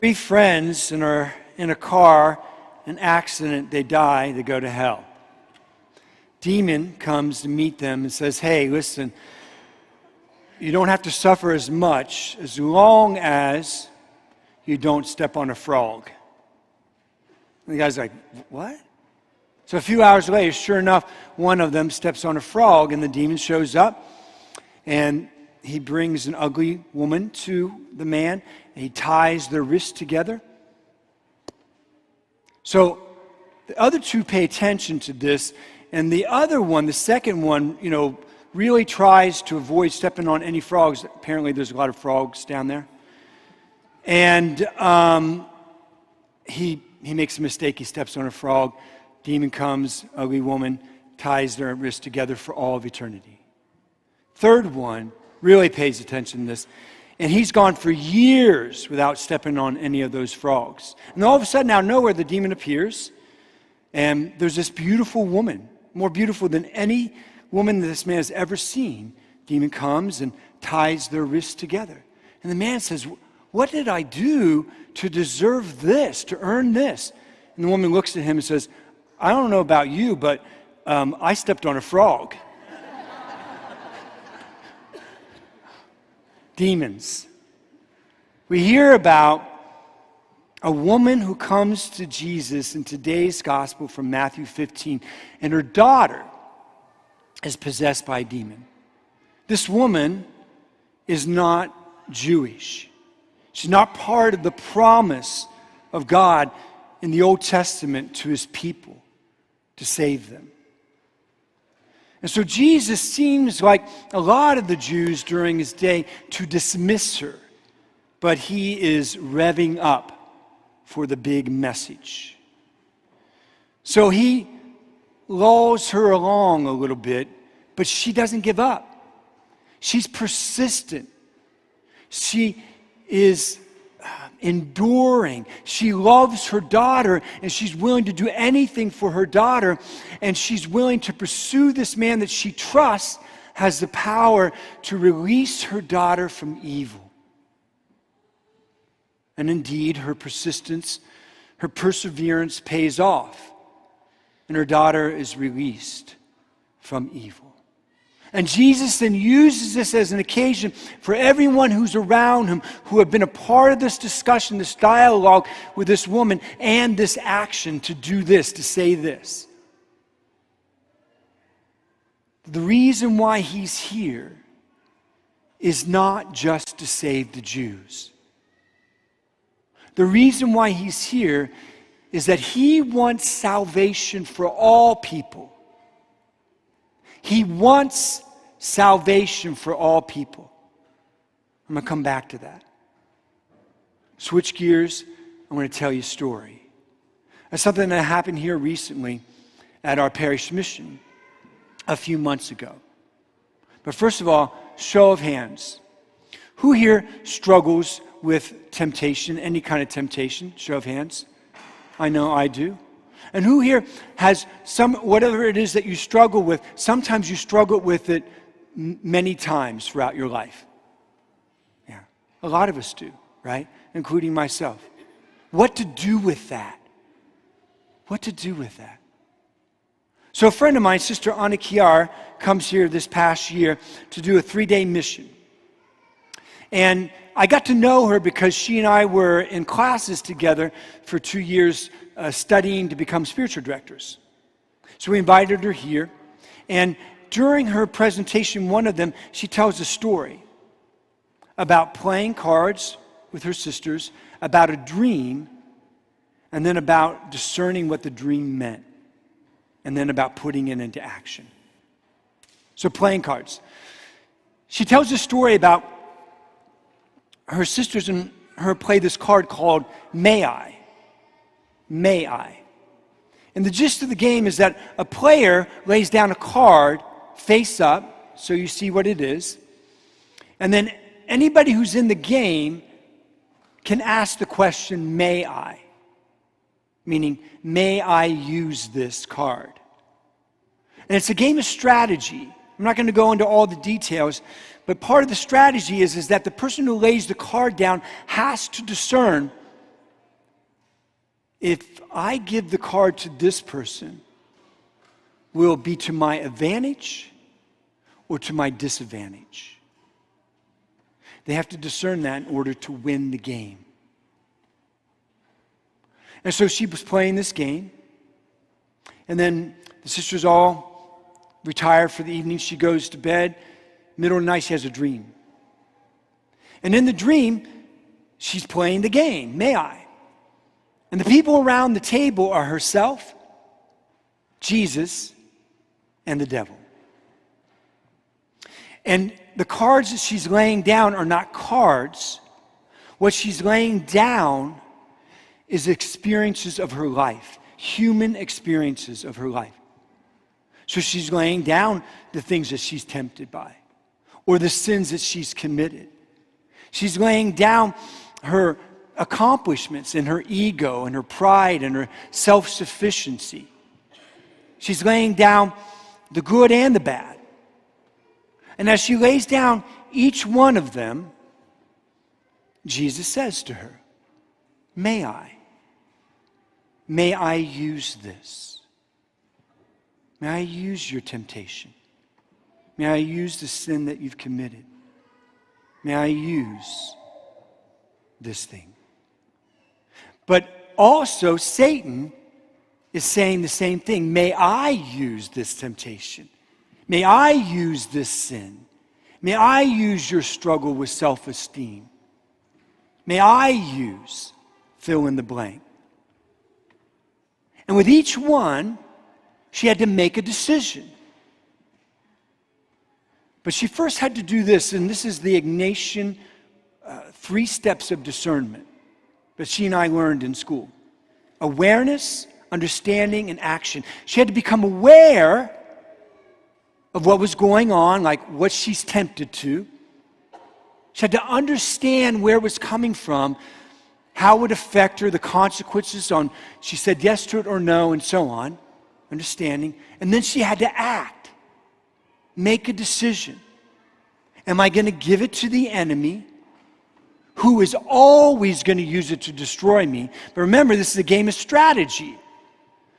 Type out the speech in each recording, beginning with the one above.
Three friends and are in a car, an accident, they die, they go to hell. Demon comes to meet them and says, hey, listen, you don't have to suffer as much as long as you don't step on a frog. And the guy's like, what? So a few hours later, sure enough, one of them steps on a frog, and the demon shows up, and he brings an ugly woman to the man, and he ties their wrists together. So the other two pay attention to this, and the other one, the second one, really tries to avoid stepping on any frogs. Apparently there's a lot of frogs down there. And he makes a mistake. He steps on a frog. Demon comes, ugly woman, ties their wrists together for all of eternity. Third one really pays attention to this. And he's gone for years without stepping on any of those frogs. And all of a sudden, out of nowhere, the demon appears. And there's this beautiful woman, more beautiful than any woman that this man has ever seen. Demon comes and ties their wrists together. And the man says, what did I do to deserve this, to earn this? And the woman looks at him and says, I don't know about you, but I stepped on a frog. Demons. We hear about a woman who comes to Jesus in today's gospel from Matthew 15, and her daughter is possessed by a demon. This woman is not Jewish. She's not part of the promise of God in the Old Testament to his people to save them. And so Jesus seems like a lot of the Jews during his day to dismiss her, but he is revving up for the big message. So he lulls her along a little bit, but she doesn't give up. She's persistent. She is enduring. She loves her daughter, and she's willing to do anything for her daughter, and she's willing to pursue this man that she trusts has the power to release her daughter from evil. And indeed, her persistence, her perseverance pays off, and her daughter is released from evil. And Jesus then uses this as an occasion for everyone who's around him, who have been a part of this discussion, this dialogue with this woman, and this action to do this, to say this. The reason why he's here is not just to save the Jews. The reason why he's here is that he wants salvation for all people. He wants salvation for all people. I'm going to come back to that. Switch gears. I'm going to tell you a story. That's something that happened here recently at our parish mission a few months ago. But first of all, show of hands. Who here struggles with temptation, any kind of temptation? Show of hands. I know I do. And who here has whatever it is that you struggle with, sometimes you struggle with it many times throughout your life? Yeah, a lot of us do, right? Including myself. What to do with that? What to do with that? So a friend of mine, Sister Anna Kiar, comes here this past year to do a 3-day mission. And I got to know her because she and I were in classes together for 2 years studying to become spiritual directors. So we invited her here, and during her presentation, one of them, she tells a story about playing cards with her sisters, about a dream, and then about discerning what the dream meant, and then about putting it into action. So playing cards. She tells a story about her sisters and her play this card called May I. May I. And the gist of the game is that a player lays down a card face up, so you see what it is, and then anybody who's in the game can ask the question, may I? Meaning, may I use this card? And it's a game of strategy. I'm not going to go into all the details, but part of the strategy is that the person who lays the card down has to discern if I give the card to this person, will it be to my advantage or to my disadvantage? They have to discern that in order to win the game. And so she was playing this game. And then the sisters all retire for the evening. She goes to bed. Middle of the night, she has a dream. And in the dream, she's playing the game, may I? And the people around the table are herself, Jesus, and the devil. And the cards that she's laying down are not cards. What she's laying down is experiences of her life, human experiences of her life. So she's laying down the things that she's tempted by, or the sins that she's committed. She's laying down her accomplishments and her ego and her pride and her self-sufficiency. She's laying down the good and the bad. And as she lays down each one of them, Jesus says to her, may I use this? May I use your temptation? May I use the sin that you've committed? May I use this thing? But also, Satan is saying the same thing. May I use this temptation? May I use this sin? May I use your struggle with self-esteem? May I use fill in the blank? And with each one, she had to make a decision. But she first had to do this, and this is the Ignatian 3 steps of discernment that she and I learned in school. Awareness, understanding, and action. She had to become aware of what was going on, like what she's tempted to. She had to understand where it was coming from, how it would affect her, the consequences on she said yes to it or no, and so on. Understanding. And then she had to act. Make a decision. Am I going to give it to the enemy, who is always going to use it to destroy me? But remember, this is a game of strategy.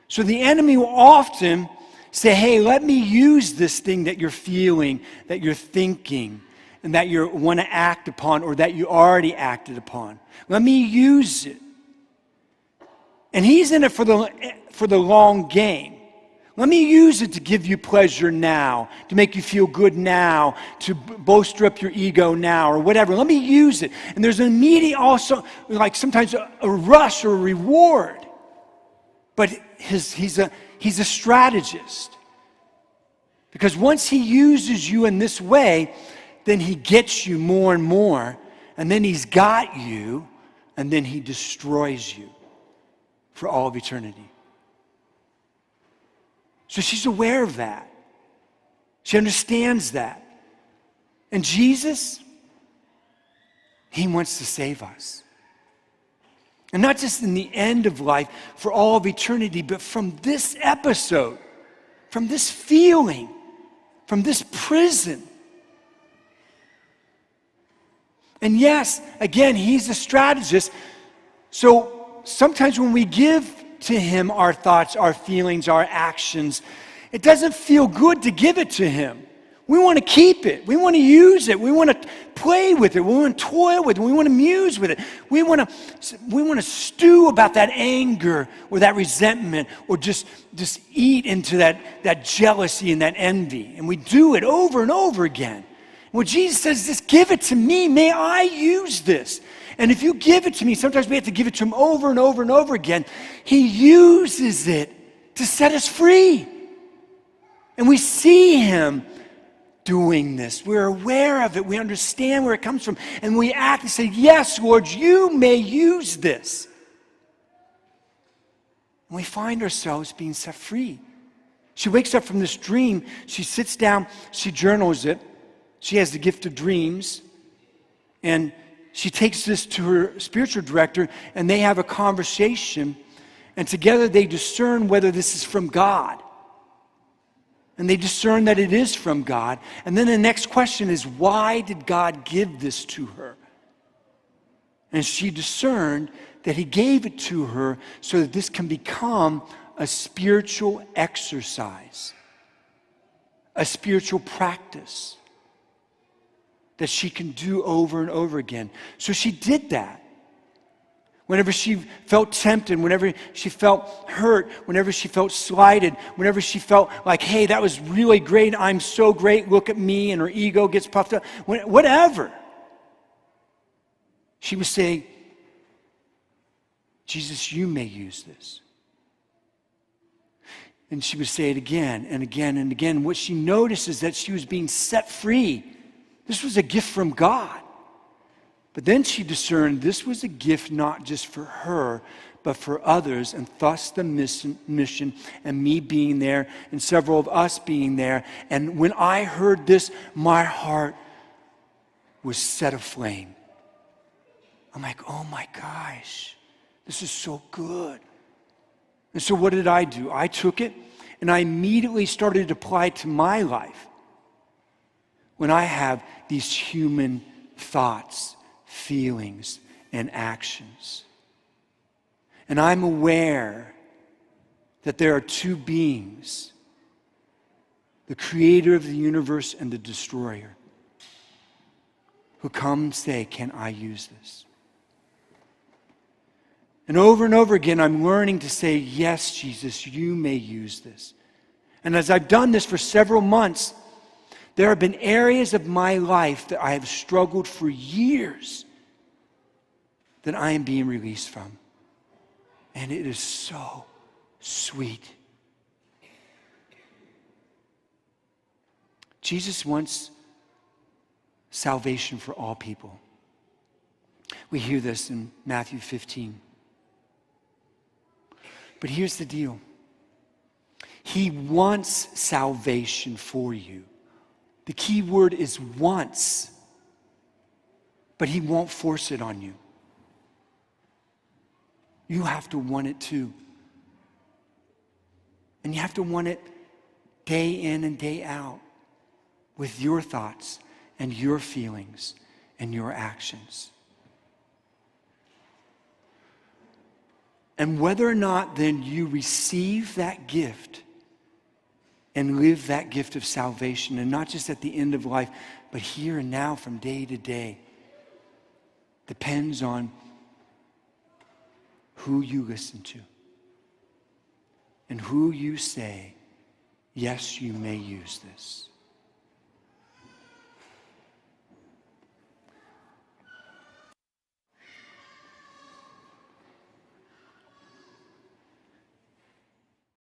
So the enemy will often say, hey, let me use this thing that you're feeling, that you're thinking, and that you want to act upon, or that you already acted upon. Let me use it. And he's in it for the long game. Let me use it to give you pleasure now, to make you feel good now, to bolster up your ego now, or whatever. Let me use it. And there's an immediate also, like sometimes a rush or a reward. But he's a strategist. Because once he uses you in this way, then he gets you more and more, and then he's got you, and then he destroys you for all of eternity. So she's aware of that. She understands that. And Jesus, he wants to save us. And not just in the end of life, for all of eternity, but from this episode, from this feeling, from this prison. And yes, again, he's a strategist. So sometimes when we give to him our thoughts, our feelings, our actions, it doesn't feel good to give it to him. We want to keep it. We want to use it. We want to play with it. We want to toy with it. We want to muse with it. We want to stew about that anger or that resentment, or just eat into that jealousy and that envy. And we do it over and over again. Well, Jesus says, just give it to me. May I use this? And if you give it to me, sometimes we have to give it to him over and over and over again. He uses it to set us free. And we see him doing this. We're aware of it. We understand where it comes from. And we act and say, yes, Lord, you may use this. And we find ourselves being set free. She wakes up from this dream. She sits down. She journals it. She has the gift of dreams. And she takes this to her spiritual director, and they have a conversation. And together they discern whether this is from God. And they discern that it is from God. And then the next question is, why did God give this to her? And she discerned that he gave it to her so that this can become a spiritual exercise, a spiritual practice that she can do over and over again. So she did that. Whenever she felt tempted, whenever she felt hurt, whenever she felt slighted, whenever she felt like, hey, that was really great, I'm so great, look at me, and her ego gets puffed up, whatever. She would say, Jesus, you may use this. And she would say it again and again and again. What she noticed is that she was being set free. This was a gift from God. But then she discerned this was a gift not just for her, but for others, and thus the mission and me being there and several of us being there. And when I heard this, my heart was set aflame. I'm like, oh my gosh, this is so good. And so what did I do? I took it and I immediately started to apply it to my life. When I have these human thoughts, feelings, and actions. And I'm aware that there are two beings, the creator of the universe and the destroyer, who come and say, can I use this? And over again, I'm learning to say, yes, Jesus, you may use this. And as I've done this for several months, there have been areas of my life that I have struggled for years that I am being released from. And it is so sweet. Jesus wants salvation for all people. We hear this in Matthew 15. But here's the deal. He wants salvation for you. The key word is wants, but he won't force it on you. You have to want it too. And you have to want it day in and day out with your thoughts and your feelings and your actions. And whether or not then you receive that gift and live that gift of salvation, and not just at the end of life, but here and now from day to day, depends on who you listen to and who you say, yes, you may use this.